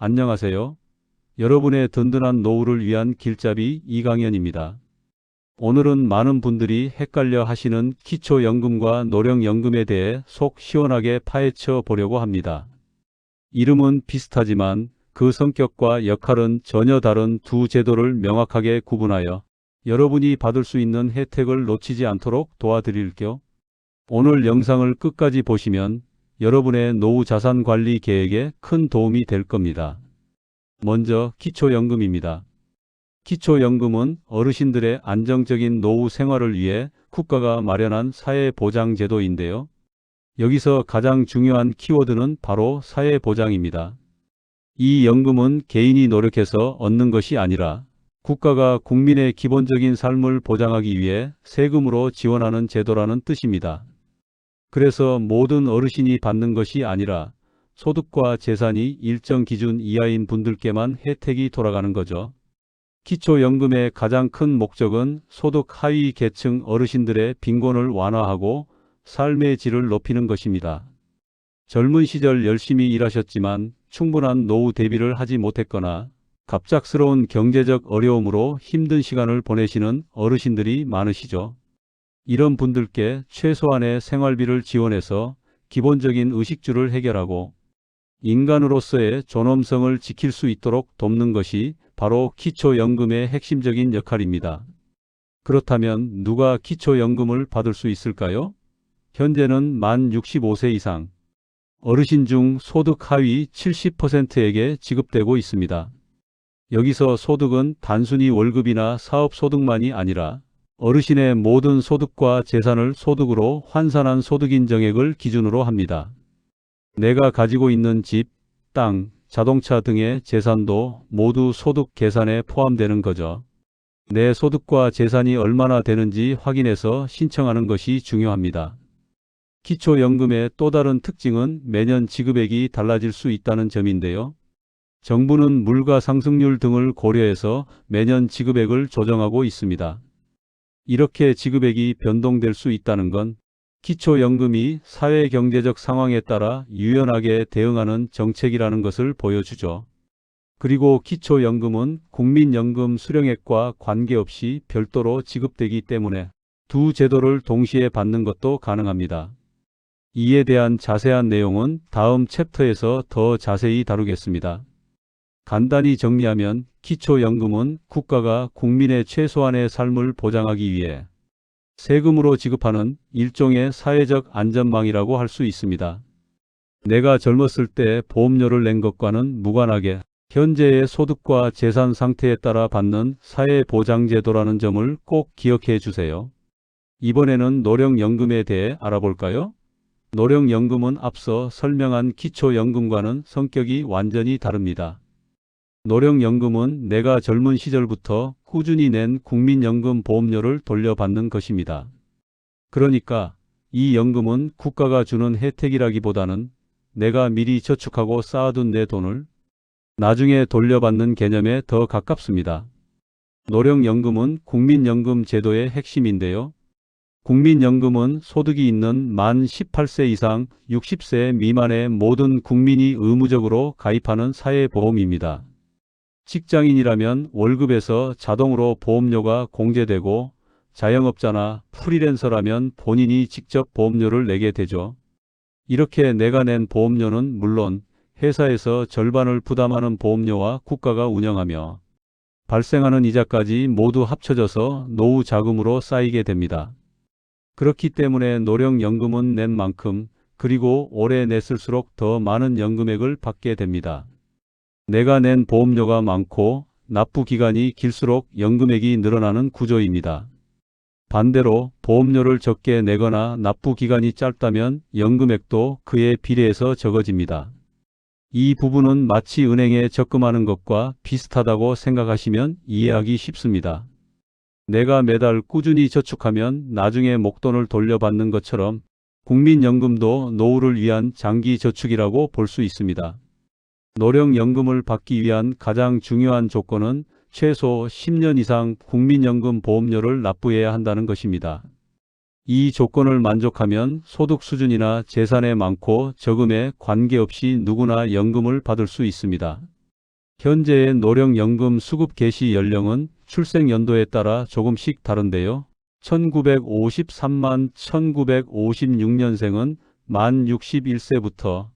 안녕하세요. 여러분의 든든한 노후를 위한 길잡이 이강현입니다. 오늘은 많은 분들이 헷갈려 하시는 기초연금과 노령연금에 대해 속 시원하게 파헤쳐 보려고 합니다. 이름은 비슷하지만 그 성격과 역할은 전혀 다른 두 제도를 명확하게 구분하여 여러분이 받을 수 있는 혜택을 놓치지 않도록 도와드릴게요. 오늘 영상을 끝까지 보시면 여러분의 노후 자산 관리 계획에 큰 도움이 될 겁니다. 먼저 기초연금입니다. 기초연금은 어르신들의 안정적인 노후 생활을 위해 국가가 마련한 사회보장제도인데요. 여기서 가장 중요한 키워드는 바로 사회보장입니다. 이 연금은 개인이 노력해서 얻는 것이 아니라 국가가 국민의 기본적인 삶을 보장하기 위해 세금으로 지원하는 제도라는 뜻입니다. 그래서 모든 어르신이 받는 것이 아니라 소득과 재산이 일정 기준 이하인 분들께만 혜택이 돌아가는 거죠. 기초연금의 가장 큰 목적은 소득 하위 계층 어르신들의 빈곤을 완화하고 삶의 질을 높이는 것입니다. 젊은 시절 열심히 일하셨지만 충분한 노후 대비를 하지 못했거나 갑작스러운 경제적 어려움으로 힘든 시간을 보내시는 어르신들이 많으시죠. 이런 분들께 최소한의 생활비를 지원해서 기본적인 의식주를 해결하고 인간으로서의 존엄성을 지킬 수 있도록 돕는 것이 바로 기초연금의 핵심적인 역할입니다. 그렇다면 누가 기초연금을 받을 수 있을까요? 현재는 만 65세 이상 어르신 중 소득 하위 70%에게 지급되고 있습니다. 여기서 소득은 단순히 월급이나 사업소득만이 아니라 어르신의 모든 소득과 재산을 소득으로 환산한 소득인정액을 기준으로 합니다. 내가 가지고 있는 집, 땅, 자동차 등의 재산도 모두 소득 계산에 포함되는 거죠. 내 소득과 재산이 얼마나 되는지 확인해서 신청하는 것이 중요합니다. 기초연금의 또 다른 특징은 매년 지급액이 달라질 수 있다는 점인데요. 정부는 물가 상승률 등을 고려해서 매년 지급액을 조정하고 있습니다. 이렇게 지급액이 변동될 수 있다는 건 기초연금이 사회경제적 상황에 따라 유연하게 대응하는 정책이라는 것을 보여주죠. 그리고 기초연금은 국민연금 수령액과 관계없이 별도로 지급되기 때문에 두 제도를 동시에 받는 것도 가능합니다. 이에 대한 자세한 내용은 다음 챕터에서 더 자세히 다루겠습니다. 간단히 정리하면 기초연금은 국가가 국민의 최소한의 삶을 보장하기 위해 세금으로 지급하는 일종의 사회적 안전망이라고 할 수 있습니다. 내가 젊었을 때 보험료를 낸 것과는 무관하게 현재의 소득과 재산 상태에 따라 받는 사회보장제도라는 점을 꼭 기억해 주세요. 이번에는 노령연금에 대해 알아볼까요? 노령연금은 앞서 설명한 기초연금과는 성격이 완전히 다릅니다. 노령연금은 내가 젊은 시절부터 꾸준히 낸 국민연금 보험료를 돌려받는 것입니다. 그러니까 이 연금은 국가가 주는 혜택이라기보다는 내가 미리 저축하고 쌓아둔 내 돈을 나중에 돌려받는 개념에 더 가깝습니다. 노령연금은 국민연금 제도의 핵심인데요. 국민연금은 소득이 있는 만 18세 이상 60세 미만의 모든 국민이 의무적으로 가입하는 사회보험입니다. 직장인이라면 월급에서 자동으로 보험료가 공제되고 자영업자나 프리랜서라면 본인이 직접 보험료를 내게 되죠. 이렇게 내가 낸 보험료는 물론 회사에서 절반을 부담하는 보험료와 국가가 운영하며 발생하는 이자까지 모두 합쳐져서 노후 자금으로 쌓이게 됩니다. 그렇기 때문에 노령연금은 낸 만큼 그리고 오래 냈을수록 더 많은 연금액을 받게 됩니다. 내가 낸 보험료가 많고 납부 기간이 길수록 연금액이 늘어나는 구조입니다. 반대로 보험료를 적게 내거나 납부 기간이 짧다면 연금액도 그에 비례해서 적어집니다. 이 부분은 마치 은행에 적금하는 것과 비슷하다고 생각하시면 이해하기 쉽습니다. 내가 매달 꾸준히 저축하면 나중에 목돈을 돌려받는 것처럼 국민연금도 노후를 위한 장기 저축이라고 볼 수 있습니다. 노령연금을 받기 위한 가장 중요한 조건은 최소 10년 이상 국민연금 보험료를 납부해야 한다는 것입니다. 이 조건을 만족하면 소득 수준이나 재산의 많고 적음에 관계없이 누구나 연금을 받을 수 있습니다. 현재의 노령연금 수급 개시 연령은 출생 연도에 따라 조금씩 다른데요. 1953만 1956년생은 만 61세부터,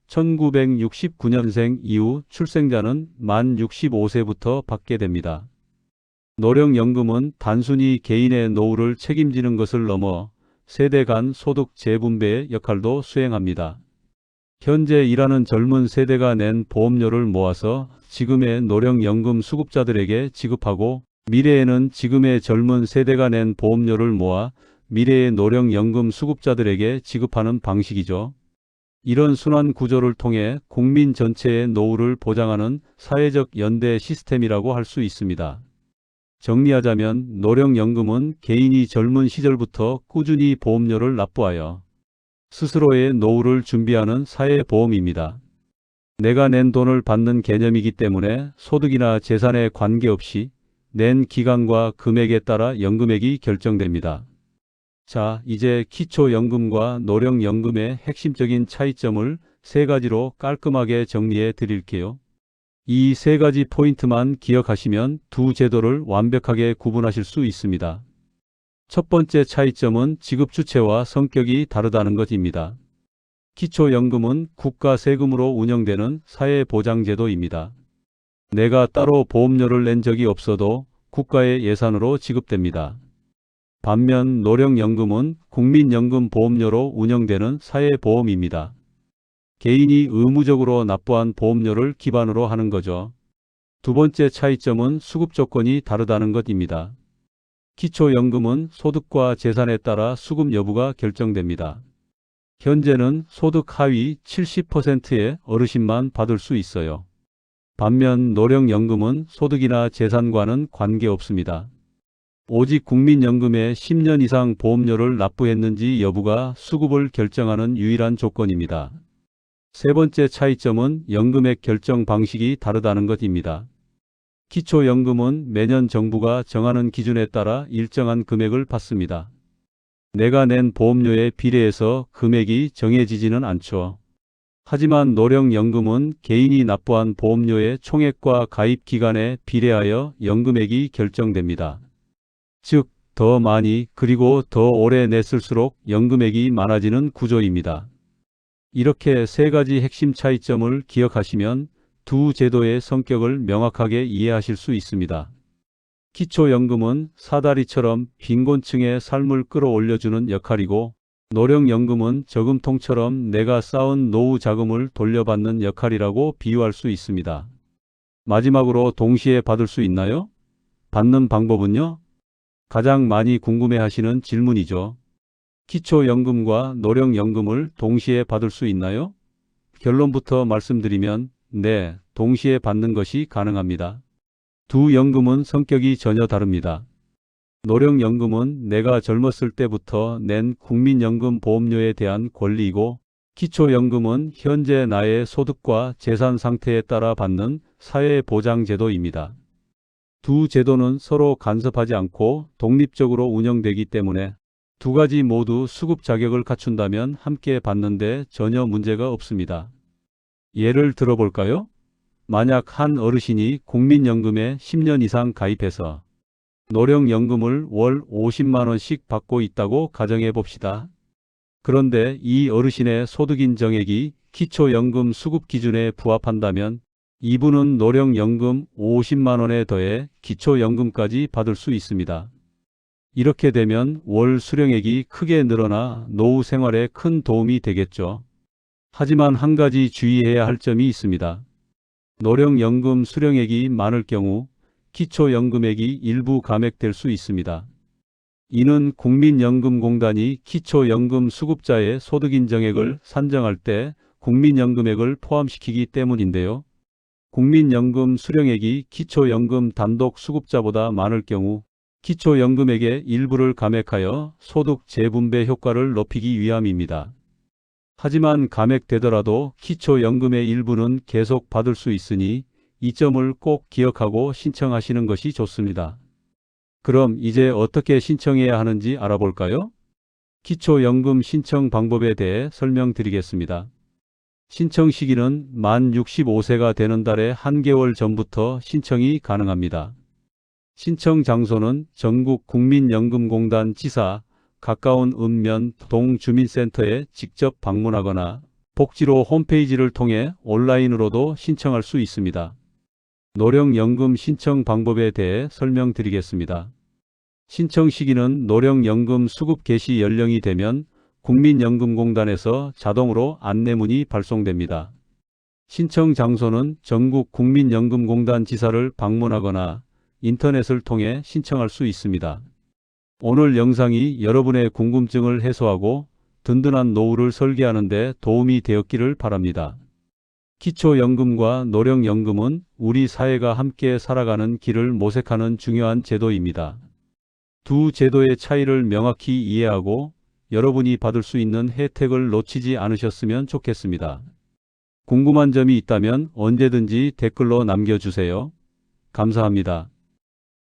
1969년생 이후 출생자는 만 65세부터 받게 됩니다. 노령연금은 단순히 개인의 노후를 책임지는 것을 넘어 세대 간 소득 재분배의 역할도 수행합니다. 현재 일하는 젊은 세대가 낸 보험료를 모아서 지금의 노령연금 수급자들에게 지급하고, 미래에는 지금의 젊은 세대가 낸 보험료를 모아 미래의 노령연금 수급자들에게 지급하는 방식이죠. 이런 순환 구조를 통해 국민 전체의 노후를 보장하는 사회적 연대 시스템이라고 할 수 있습니다. 정리하자면 노령연금은 개인이 젊은 시절부터 꾸준히 보험료를 납부하여 스스로의 노후를 준비하는 사회보험입니다. 내가 낸 돈을 받는 개념이기 때문에 소득이나 재산에 관계없이 낸 기간과 금액에 따라 연금액이 결정됩니다. 자, 이제 기초연금과 노령연금의 핵심적인 차이점을 세 가지로 깔끔하게 정리해 드릴게요. 이 세 가지 포인트만 기억하시면 두 제도를 완벽하게 구분하실 수 있습니다. 첫 번째 차이점은 지급 주체와 성격이 다르다는 것입니다. 기초연금은 국가 세금으로 운영되는 사회보장제도입니다. 내가 따로 보험료를 낸 적이 없어도 국가의 예산으로 지급됩니다. 반면 노령연금은 국민연금 보험료로 운영되는 사회보험입니다. 개인이 의무적으로 납부한 보험료를 기반으로 하는 거죠. 두 번째 차이점은 수급 조건이 다르다는 것입니다. 기초연금은 소득과 재산에 따라 수급 여부가 결정됩니다. 현재는 소득 하위 70%의 어르신만 받을 수 있어요. 반면 노령연금은 소득이나 재산과는 관계없습니다. 오직 국민연금에 10년 이상 보험료를 납부했는지 여부가 수급을 결정하는 유일한 조건입니다. 세 번째 차이점은 연금액 결정 방식이 다르다는 것입니다. 기초연금은 매년 정부가 정하는 기준에 따라 일정한 금액을 받습니다. 내가 낸 보험료에 비례해서 금액이 정해지지는 않죠. 하지만 노령연금은 개인이 납부한 보험료의 총액과 가입 기간에 비례하여 연금액이 결정됩니다. 즉, 더 많이 그리고 더 오래 냈을수록 연금액이 많아지는 구조입니다. 이렇게 세 가지 핵심 차이점을 기억하시면 두 제도의 성격을 명확하게 이해하실 수 있습니다. 기초연금은 사다리처럼 빈곤층의 삶을 끌어올려주는 역할이고, 노령연금은 저금통처럼 내가 쌓은 노후 자금을 돌려받는 역할이라고 비유할 수 있습니다. 마지막으로 동시에 받을 수 있나요? 받는 방법은요? 가장 많이 궁금해하시는 질문이죠. 기초연금과 노령연금을 동시에 받을 수 있나요? 결론부터 말씀드리면 네, 동시에 받는 것이 가능합니다. 두 연금은 성격이 전혀 다릅니다. 노령연금은 내가 젊었을 때부터 낸 국민연금 보험료에 대한 권리이고, 기초연금은 현재 나의 소득과 재산 상태에 따라 받는 사회보장제도입니다. 두 제도는 서로 간섭하지 않고 독립적으로 운영되기 때문에 두 가지 모두 수급 자격을 갖춘다면 함께 받는데 전혀 문제가 없습니다. 예를 들어볼까요? 만약 한 어르신이 국민연금에 10년 이상 가입해서 노령연금을 월 50만 원씩 받고 있다고 가정해 봅시다. 그런데 이 어르신의 소득 인정액이 기초연금 수급 기준에 부합한다면 이분은 노령연금 50만 원에 더해 기초연금까지 받을 수 있습니다. 이렇게 되면 월 수령액이 크게 늘어나 노후 생활에 큰 도움이 되겠죠. 하지만 한 가지 주의해야 할 점이 있습니다. 노령연금 수령액이 많을 경우 기초연금액이 일부 감액될 수 있습니다. 이는 국민연금공단이 기초연금 수급자의 소득인정액을 산정할 때 국민연금액을 포함시키기 때문인데요. 국민연금 수령액이 기초연금 단독 수급자보다 많을 경우 기초연금액의 일부를 감액하여 소득 재분배 효과를 높이기 위함입니다. 하지만 감액되더라도 기초연금의 일부는 계속 받을 수 있으니 이 점을 꼭 기억하고 신청하시는 것이 좋습니다. 그럼 이제 어떻게 신청해야 하는지 알아볼까요? 기초연금 신청 방법에 대해 설명드리겠습니다. 신청 시기는 만 65세가 되는 달에 한 개월 전부터 신청이 가능합니다. 신청 장소는 전국 국민연금공단 지사, 가까운 읍면 동주민센터에 직접 방문하거나 복지로 홈페이지를 통해 온라인으로도 신청할 수 있습니다. 노령연금 신청 방법에 대해 설명드리겠습니다. 신청 시기는 노령연금 수급 개시 연령이 되면 국민연금공단에서 자동으로 안내문이 발송됩니다. 신청 장소는 전국 국민연금공단 지사를 방문하거나 인터넷을 통해 신청할 수 있습니다. 오늘 영상이 여러분의 궁금증을 해소하고 든든한 노후를 설계하는 데 도움이 되었기를 바랍니다. 기초연금과 노령연금은 우리 사회가 함께 살아가는 길을 모색하는 중요한 제도입니다. 두 제도의 차이를 명확히 이해하고 여러분이 받을 수 있는 혜택을 놓치지 않으셨으면 좋겠습니다. 궁금한 점이 있다면 언제든지 댓글로 남겨주세요. 감사합니다.